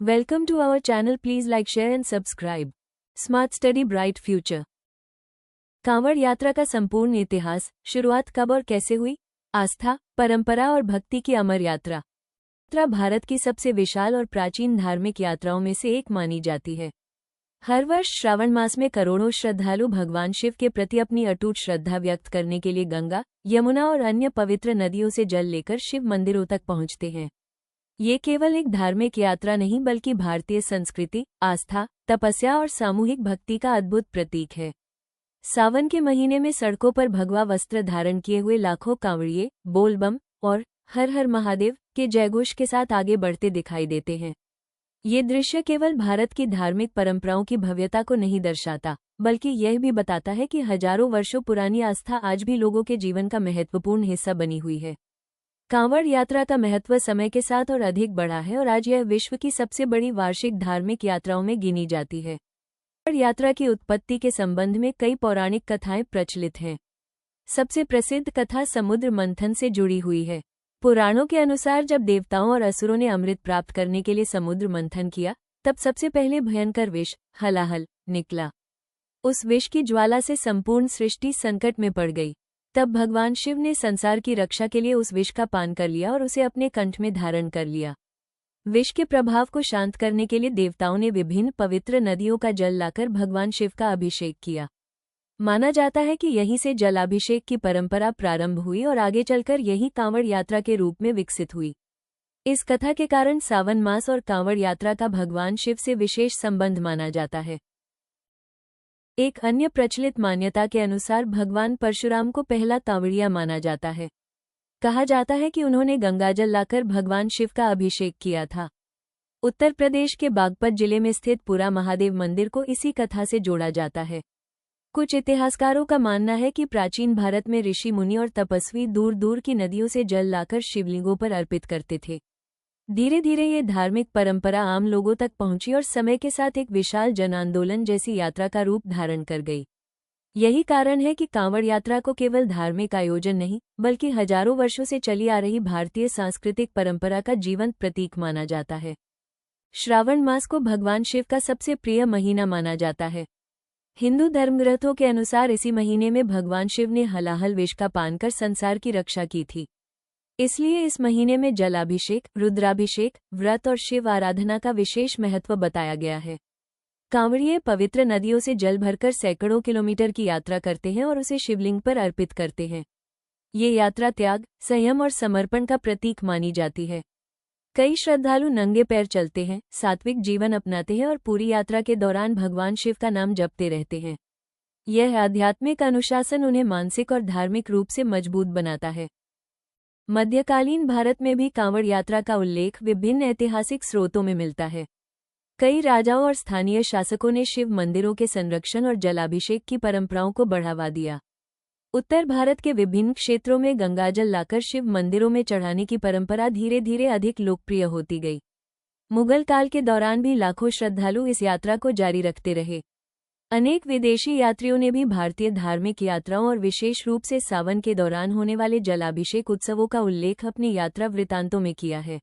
Welcome to our channel. Please like, share and subscribe. Smart Study Bright Future. Kanwar यात्रा का संपूर्ण इतिहास, शुरुआत कब और कैसे हुई? आस्था, परंपरा और भक्ति की अमर यात्रा। यात्रा भारत की सबसे विशाल और प्राचीन धार्मिक यात्राओं में से एक मानी जाती है। हर वर्ष श्रावण मास में करोड़ों श्रद्धालु भगवान शिव के प्रति अपनी अटूट श्रद्धा व्यक्त करने के लिए गंगा, यमुना और अन्य पवित्र नदियों से जल लेकर शिव मंदिरों तक पहुंचते हैं। ये केवल एक धार्मिक यात्रा नहीं बल्कि भारतीय संस्कृति, आस्था, तपस्या और सामूहिक भक्ति का अद्भुत प्रतीक है। सावन के महीने में सड़कों पर भगवा वस्त्र धारण किए हुए लाखों कांवड़िए बोल बम और हर हर महादेव के जयघोष के साथ आगे बढ़ते दिखाई देते हैं। ये दृश्य केवल भारत की धार्मिक परंपराओं की भव्यता को नहीं दर्शाता, बल्कि यह भी बताता है कि हजारों वर्षों पुरानी आस्था आज भी लोगों के जीवन का महत्वपूर्ण हिस्सा बनी हुई है। कांवड़ यात्रा का महत्व समय के साथ और अधिक बढ़ा है और आज यह विश्व की सबसे बड़ी वार्षिक धार्मिक यात्राओं में गिनी जाती है। कांवड़ यात्रा की उत्पत्ति के संबंध में कई पौराणिक कथाएं प्रचलित हैं। सबसे प्रसिद्ध कथा समुद्र मंथन से जुड़ी हुई है। पुराणों के अनुसार जब देवताओं और असुरों ने अमृत प्राप्त करने के लिए समुद्र मंथन किया, तब सबसे पहले भयंकर विष हलाहल निकला। उस विष की ज्वाला से संपूर्ण सृष्टि संकट में पड़ गई। तब भगवान शिव ने संसार की रक्षा के लिए उस विष का पान कर लिया और उसे अपने कंठ में धारण कर लिया। विष के प्रभाव को शांत करने के लिए देवताओं ने विभिन्न पवित्र नदियों का जल लाकर भगवान शिव का अभिषेक किया। माना जाता है कि यहीं से जलाभिषेक की परंपरा प्रारंभ हुई और आगे चलकर यही कांवड़ यात्रा के रूप में विकसित हुई। इस कथा के कारण सावन मास और कांवड़ यात्रा का भगवान शिव से विशेष संबंध माना जाता है। एक अन्य प्रचलित मान्यता के अनुसार भगवान परशुराम को पहला कांवड़िया माना जाता है। कहा जाता है कि उन्होंने गंगाजल लाकर भगवान शिव का अभिषेक किया था। उत्तर प्रदेश के बागपत जिले में स्थित पुरा महादेव मंदिर को इसी कथा से जोड़ा जाता है। कुछ इतिहासकारों का मानना है कि प्राचीन भारत में ऋषि मुनि और तपस्वी दूर दूर की नदियों से जल लाकर शिवलिंगों पर अर्पित करते थे। धीरे धीरे ये धार्मिक परंपरा आम लोगों तक पहुंची और समय के साथ एक विशाल जन आंदोलन जैसी यात्रा का रूप धारण कर गई। यही कारण है कि कांवड़ यात्रा को केवल धार्मिक आयोजन नहीं, बल्कि हजारों वर्षों से चली आ रही भारतीय सांस्कृतिक परंपरा का जीवंत प्रतीक माना जाता है। श्रावण मास को भगवान शिव का सबसे प्रिय महीना माना जाता है। हिंदू धर्मग्रंथों के अनुसार इसी महीने में भगवान शिव ने हलाहल विष का पान कर संसार की रक्षा की थी। इसलिए इस महीने में जलाभिषेक, रुद्राभिषेक, व्रत और शिव आराधना का विशेष महत्व बताया गया है। कांवड़िए पवित्र नदियों से जल भरकर सैकड़ों किलोमीटर की यात्रा करते हैं और उसे शिवलिंग पर अर्पित करते हैं। ये यात्रा त्याग, संयम और समर्पण का प्रतीक मानी जाती है। कई श्रद्धालु नंगे पैर चलते हैं, सात्विक जीवन अपनाते हैं और पूरी यात्रा के दौरान भगवान शिव का नाम जपते रहते हैं। यह आध्यात्मिक अनुशासन उन्हें मानसिक और धार्मिक रूप से मजबूत बनाता है। मध्यकालीन भारत में भी कांवड़ यात्रा का उल्लेख विभिन्न ऐतिहासिक स्रोतों में मिलता है। कई राजाओं और स्थानीय शासकों ने शिव मंदिरों के संरक्षण और जलाभिषेक की परंपराओं को बढ़ावा दिया। उत्तर भारत के विभिन्न क्षेत्रों में गंगाजल लाकर शिव मंदिरों में चढ़ाने की परंपरा धीरे धीरे अधिक लोकप्रिय होती गई। मुगल काल के दौरान भी लाखों श्रद्धालु इस यात्रा को जारी रखते रहे। अनेक विदेशी यात्रियों ने भी भारतीय धार्मिक यात्राओं और विशेष रूप से सावन के दौरान होने वाले जलाभिषेक उत्सवों का उल्लेख अपनी यात्रा वृत्तांतों में किया है।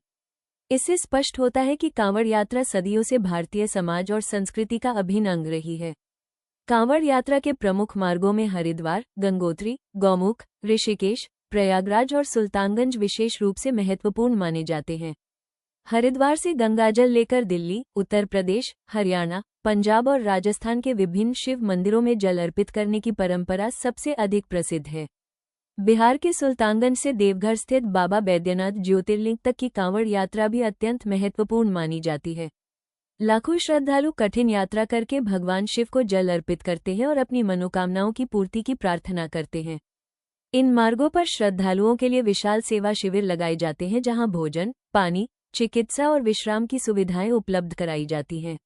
इससे स्पष्ट होता है कि कांवड़ यात्रा सदियों से भारतीय समाज और संस्कृति का अभिन्न अंग रही है। कांवड़ यात्रा के प्रमुख मार्गों में हरिद्वार, गंगोत्री, गौमुख, ऋषिकेश, प्रयागराज और सुल्तानगंज विशेष रूप से महत्वपूर्ण माने जाते हैं। हरिद्वार से गंगाजल लेकर दिल्ली, उत्तर प्रदेश, हरियाणा, पंजाब और राजस्थान के विभिन्न शिव मंदिरों में जल अर्पित करने की परंपरा सबसे अधिक प्रसिद्ध है। बिहार के सुल्तानगंज से देवघर स्थित बाबा बैद्यनाथ ज्योतिर्लिंग तक की कांवड़ यात्रा भी अत्यंत महत्वपूर्ण मानी जाती है। लाखों श्रद्धालु कठिन यात्रा करके भगवान शिव को जल अर्पित करते हैं और अपनी मनोकामनाओं की पूर्ति की प्रार्थना करते हैं। इन मार्गों पर श्रद्धालुओं के लिए विशाल सेवा शिविर लगाए जाते हैं, जहां भोजन, पानी, चिकित्सा और विश्राम की सुविधाएं उपलब्ध कराई जाती हैं।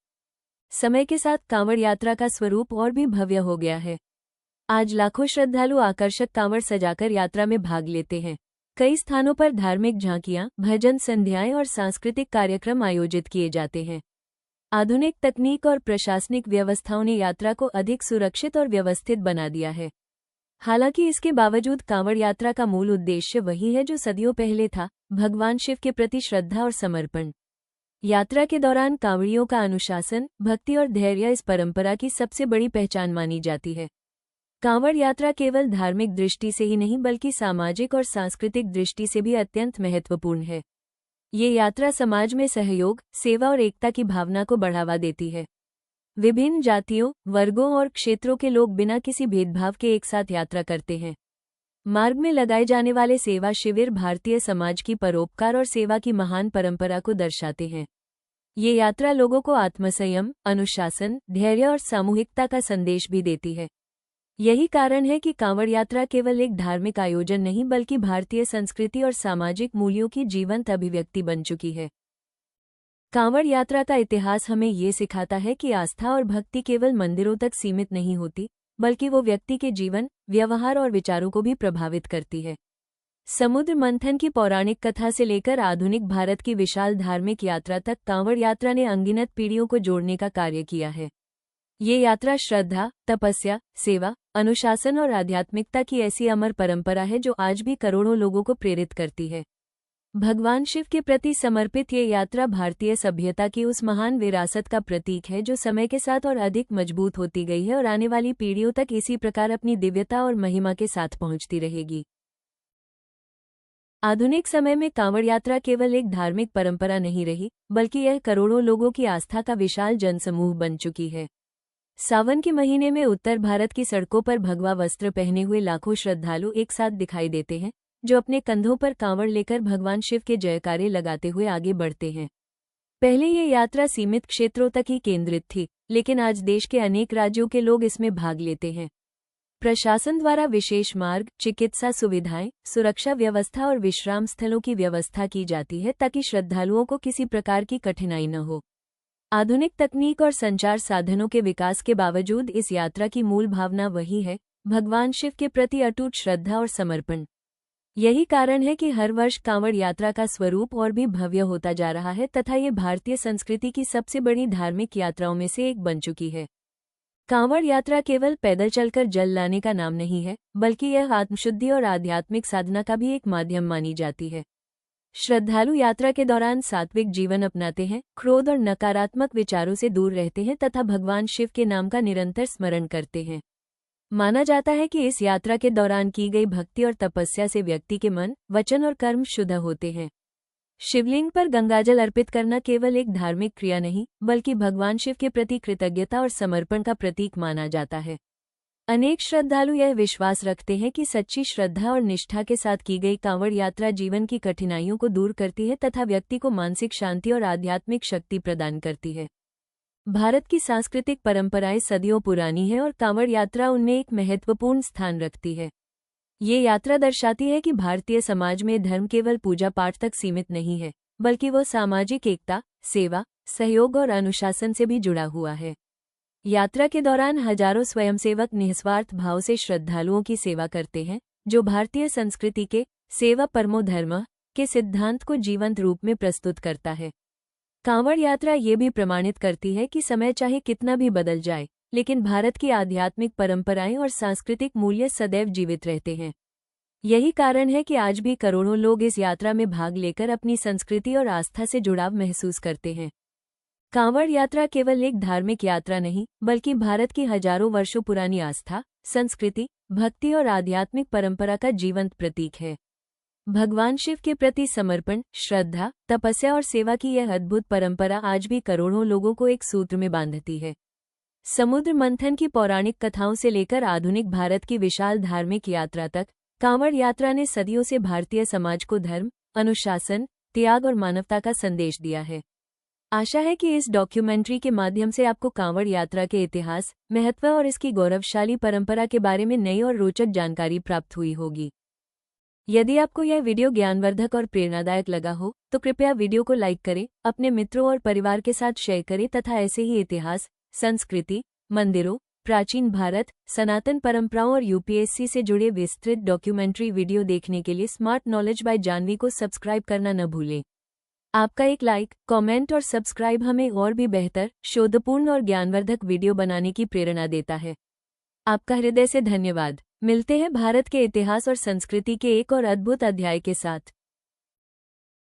समय के साथ कांवड़ यात्रा का स्वरूप और भी भव्य हो गया है। आज लाखों श्रद्धालु आकर्षक कांवड़ सजाकर यात्रा में भाग लेते हैं। कई स्थानों पर धार्मिक झांकियां, भजन संध्याएं और सांस्कृतिक कार्यक्रम आयोजित किए जाते हैं। आधुनिक तकनीक और प्रशासनिक व्यवस्थाओं ने यात्रा को अधिक सुरक्षित और व्यवस्थित बना दिया है। हालांकि इसके बावजूद कांवड़ यात्रा का मूल उद्देश्य वही है जो सदियों पहले था, भगवान शिव के प्रति श्रद्धा और समर्पण। यात्रा के दौरान कांवड़ियों का अनुशासन, भक्ति और धैर्य इस परंपरा की सबसे बड़ी पहचान मानी जाती है। कांवड़ यात्रा केवल धार्मिक दृष्टि से ही नहीं बल्कि सामाजिक और सांस्कृतिक दृष्टि से भी अत्यंत महत्वपूर्ण है। ये यात्रा समाज में सहयोग, सेवा और एकता की भावना को बढ़ावा देती है। विभिन्न जातियों, वर्गों और क्षेत्रों के लोग बिना किसी भेदभाव के एक साथ यात्रा करते हैं। मार्ग में लगाए जाने वाले सेवा शिविर भारतीय समाज की परोपकार और सेवा की महान परंपरा को दर्शाते हैं। ये यात्रा लोगों को आत्मसंयम, अनुशासन, धैर्य और सामूहिकता का संदेश भी देती है। यही कारण है कि कांवड़ यात्रा केवल एक धार्मिक आयोजन नहीं बल्कि भारतीय संस्कृति और सामाजिक मूल्यों की जीवंत अभिव्यक्ति बन चुकी है। कांवड़ यात्रा का इतिहास हमें ये सिखाता है कि आस्था और भक्ति केवल मंदिरों तक सीमित नहीं होती, बल्कि वो व्यक्ति के जीवन, व्यवहार और विचारों को भी प्रभावित करती है। समुद्र मंथन की पौराणिक कथा से लेकर आधुनिक भारत की विशाल धार्मिक यात्रा तक कांवड़ यात्रा ने अनगिनत पीढ़ियों को जोड़ने का कार्य किया है। ये यात्रा श्रद्धा, तपस्या, सेवा, अनुशासन और आध्यात्मिकता की ऐसी अमर परंपरा है जो आज भी करोड़ों लोगों को प्रेरित करती है। भगवान शिव के प्रति समर्पित ये यात्रा भारतीय सभ्यता की उस महान विरासत का प्रतीक है जो समय के साथ और अधिक मजबूत होती गई है और आने वाली पीढ़ियों तक इसी प्रकार अपनी दिव्यता और महिमा के साथ पहुंचती रहेगी। आधुनिक समय में कांवड़ यात्रा केवल एक धार्मिक परंपरा नहीं रही, बल्कि यह करोड़ों लोगों की आस्था का विशाल जनसमूह बन चुकी है। सावन के महीने में उत्तर भारत की सड़कों पर भगवा वस्त्र पहने हुए लाखों श्रद्धालु एक साथ दिखाई देते हैं, जो अपने कंधों पर कांवड़ लेकर भगवान शिव के जयकारे लगाते हुए आगे बढ़ते हैं। पहले ये यात्रा सीमित क्षेत्रों तक ही केंद्रित थी, लेकिन आज देश के अनेक राज्यों के लोग इसमें भाग लेते हैं। प्रशासन द्वारा विशेष मार्ग, चिकित्सा सुविधाएं, सुरक्षा व्यवस्था और विश्राम स्थलों की व्यवस्था की जाती है ताकि श्रद्धालुओं को किसी प्रकार की कठिनाई न हो। आधुनिक तकनीक और संचार साधनों के विकास के बावजूद इस यात्रा की मूल भावना वही है, भगवान शिव के प्रति अटूट श्रद्धा और समर्पण। यही कारण है कि हर वर्ष कांवड़ यात्रा का स्वरूप और भी भव्य होता जा रहा है तथा ये भारतीय संस्कृति की सबसे बड़ी धार्मिक यात्राओं में से एक बन चुकी है। कांवड़ यात्रा केवल पैदल चलकर जल लाने का नाम नहीं है, बल्कि यह आत्मशुद्धि और आध्यात्मिक साधना का भी एक माध्यम मानी जाती है। श्रद्धालु यात्रा के दौरान सात्विक जीवन अपनाते हैं, क्रोध और नकारात्मक विचारों से दूर रहते हैं तथा भगवान शिव के नाम का निरंतर स्मरण करते हैं। माना जाता है कि इस यात्रा के दौरान की गई भक्ति और तपस्या से व्यक्ति के मन, वचन और कर्म शुद्ध होते हैं। शिवलिंग पर गंगाजल अर्पित करना केवल एक धार्मिक क्रिया नहीं, बल्कि भगवान शिव के प्रति कृतज्ञता और समर्पण का प्रतीक माना जाता है। अनेक श्रद्धालु यह विश्वास रखते हैं कि सच्ची श्रद्धा और निष्ठा के साथ की गई कांवड़ यात्रा जीवन की कठिनाइयों को दूर करती है तथा व्यक्ति को मानसिक शांति और आध्यात्मिक शक्ति प्रदान करती है। भारत की सांस्कृतिक परंपराएं सदियों पुरानी है और कांवड़ यात्रा उनमें एक महत्वपूर्ण स्थान रखती है। ये यात्रा दर्शाती है कि भारतीय समाज में धर्म केवल पूजा पाठ तक सीमित नहीं है, बल्कि वो सामाजिक एकता, सेवा, सहयोग और अनुशासन से भी जुड़ा हुआ है। यात्रा के दौरान हजारों स्वयंसेवक निस्वार्थ भाव से श्रद्धालुओं की सेवा करते हैं, जो भारतीय संस्कृति के सेवा परमो धर्मः के सिद्धांत को जीवंत रूप में प्रस्तुत करता है। कांवड़ यात्रा ये भी प्रमाणित करती है कि समय चाहे कितना भी बदल जाए, लेकिन भारत की आध्यात्मिक परंपराएं और सांस्कृतिक मूल्य सदैव जीवित रहते हैं। यही कारण है कि आज भी करोड़ों लोग इस यात्रा में भाग लेकर अपनी संस्कृति और आस्था से जुड़ाव महसूस करते हैं। कांवड़ यात्रा केवल एक धार्मिक यात्रा नहीं, बल्कि भारत की हजारों वर्षों पुरानी आस्था, संस्कृति, भक्ति और आध्यात्मिक परंपरा का जीवंत प्रतीक है। भगवान शिव के प्रति समर्पण, श्रद्धा, तपस्या और सेवा की यह अद्भुत परंपरा आज भी करोड़ों लोगों को एक सूत्र में बांधती है। समुद्र मंथन की पौराणिक कथाओं से लेकर आधुनिक भारत की विशाल धार्मिक यात्रा तक, कांवड़ यात्रा ने सदियों से भारतीय समाज को धर्म, अनुशासन, त्याग और मानवता का संदेश दिया है। आशा है कि इस डॉक्यूमेंट्री के माध्यम से आपको कांवड़ यात्रा के इतिहास, महत्व और इसकी गौरवशाली परंपरा के बारे में नई और रोचक जानकारी प्राप्त हुई होगी। यदि आपको यह वीडियो ज्ञानवर्धक और प्रेरणादायक लगा हो, तो कृपया वीडियो को लाइक करें, अपने मित्रों और परिवार के साथ शेयर करें तथा ऐसे ही इतिहास, संस्कृति, मंदिरों, प्राचीन भारत, सनातन परंपराओं और यूपीएससी से जुड़े विस्तृत डॉक्यूमेंट्री वीडियो देखने के लिए स्मार्ट नॉलेज बाय जानवी को सब्सक्राइब करना न भूलें। आपका एक लाइक, कमेंट और सब्सक्राइब हमें और भी बेहतर, शोधपूर्ण और ज्ञानवर्धक वीडियो बनाने की प्रेरणा देता है। आपका हृदय से धन्यवाद। मिलते हैं भारत के इतिहास और संस्कृति के एक और अद्भुत अध्याय के साथ।